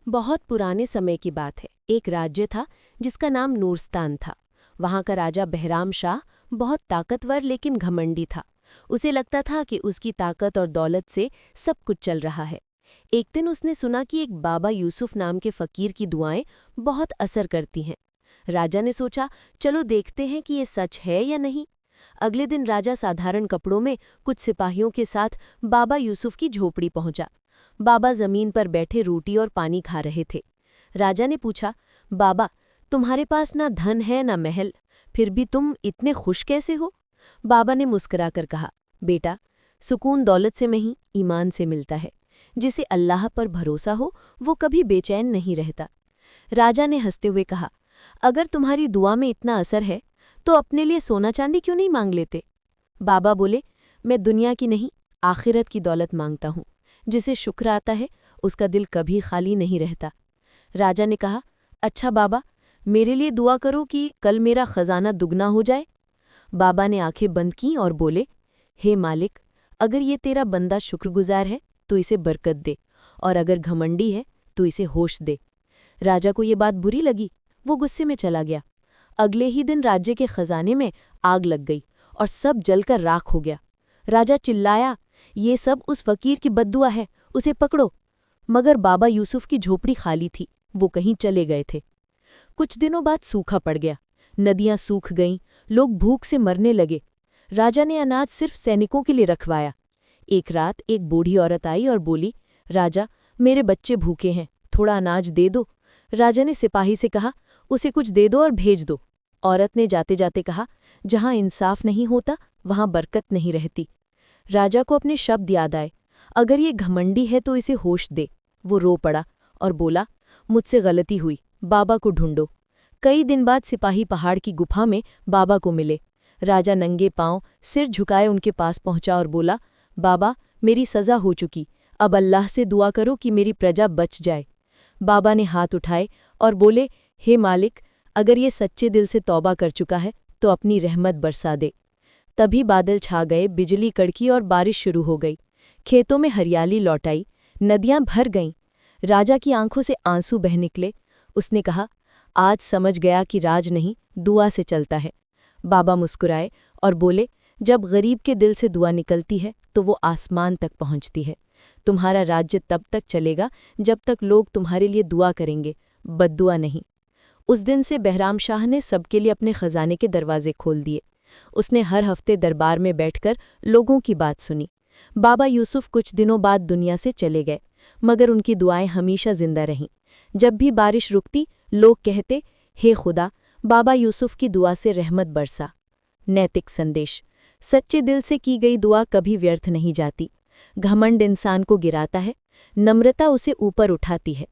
बहुत पुराने समय की बात है। एक राज्य था जिसका नाम नूरस्तान था। वहां का राजा बहराम शाह बहुत ताकतवर लेकिन घमंडी था। उसे लगता था कि उसकी ताकत और दौलत से सब कुछ चल रहा है। एक दिन उसने सुना कि एक बाबा यूसुफ नाम के फकीर की दुआएं बहुत असर करती हैं। राजा ने सोचा, चलो देखते हैं कि ये सच है या नहीं। अगले दिन राजा साधारण कपड़ों में कुछ सिपाहियों के साथ बाबा यूसुफ की झोपड़ी पहुंचा। बाबा जमीन पर बैठे रोटी और पानी खा रहे थे। राजा ने पूछा, बाबा, तुम्हारे पास ना धन है ना महल, फिर भी तुम इतने खुश कैसे हो? बाबा ने मुस्कुराकर कहा, बेटा, सुकून दौलत से नहीं, ईमान से मिलता है। जिसे अल्लाह पर भरोसा हो वो कभी बेचैन नहीं रहता। राजा ने हंसते हुए कहा, अगर तुम्हारी दुआ में इतना असर है तो अपने लिए सोना चांदी क्यों नहीं मांग लेते? बाबा बोले, मैं दुनिया की नहीं, आखिरत की दौलत मांगता हूँ। जिसे शुक्र आता है उसका दिल कभी खाली नहीं रहता। राजा ने कहा, अच्छा बाबा, मेरे लिए दुआ करो कि कल मेरा खजाना दुगना हो जाए। बाबा ने आंखें बंद की और बोले, हे मालिक, अगर ये तेरा बंदा शुक्रगुजार है तो इसे बरकत दे, और अगर घमंडी है तो इसे होश दे। राजा को ये बात बुरी लगी। वो गुस्से में चला गया। अगले ही दिन राज्य के खजाने में आग लग गई और सब जलकर राख हो गया। राजा चिल्लाया, ये सब उस फकीर की बद्दुआ है, उसे पकड़ो। मगर बाबा यूसुफ की झोपड़ी खाली थी, वो कहीं चले गए थे। कुछ दिनों बाद सूखा पड़ गया। नदियां सूख गईं, लोग भूख से मरने लगे। राजा ने अनाज सिर्फ सैनिकों के लिए रखवाया। एक रात एक बूढ़ी औरत आई और बोली, राजा, मेरे बच्चे भूखे हैं, थोड़ा अनाज दे दो। राजा ने सिपाही से कहा, उसे कुछ दे दो और भेज दो। औरत ने जाते जाते कहा, जहां इंसाफ नहीं होता वहां बरकत नहीं रहती। राजा को अपने शब्द याद आए, अगर ये घमंडी है तो इसे होश दे। वो रो पड़ा और बोला, मुझसे गलती हुई, बाबा को ढूंढो। कई दिन बाद सिपाही पहाड़ की गुफा में बाबा को मिले। राजा नंगे पांव सिर झुकाए उनके पास पहुंचा और बोला, बाबा, मेरी सज़ा हो चुकी, अब अल्लाह से दुआ करो कि मेरी प्रजा बच जाए। बाबा ने हाथ उठाए और बोले, हे मालिक, अगर ये सच्चे दिल से तौबा कर चुका है तो अपनी रहमत बरसा दे। तभी बादल छा गए, बिजली कड़की और बारिश शुरू हो गई। खेतों में हरियाली लौट आई, नदियां भर गईं। राजा की आंखों से आंसू बह निकले। उसने कहा, आज समझ गया कि राज नहीं, दुआ से चलता है। बाबा मुस्कुराए और बोले, जब गरीब के दिल से दुआ निकलती है तो वो आसमान तक पहुंचती है। तुम्हारा राज्य तब तक चलेगा जब तक लोग तुम्हारे लिए दुआ करेंगे, बद्दुआ नहीं। उस दिन से बहराम शाह ने सबके लिए अपने खजाने के दरवाजे खोल दिए। उसने हर हफ्ते दरबार में बैठकर लोगों की बात सुनी। बाबा यूसुफ कुछ दिनों बाद दुनिया से चले गए, मगर उनकी दुआएं हमेशा जिंदा रहीं। जब भी बारिश रुकती, लोग कहते, हे खुदा, बाबा यूसुफ की दुआ से रहमत बरसा। नैतिक संदेश, सच्चे दिल से की गई दुआ कभी व्यर्थ नहीं जाती। घमंड इंसान को गिराता है, नम्रता उसे ऊपर उठाती है।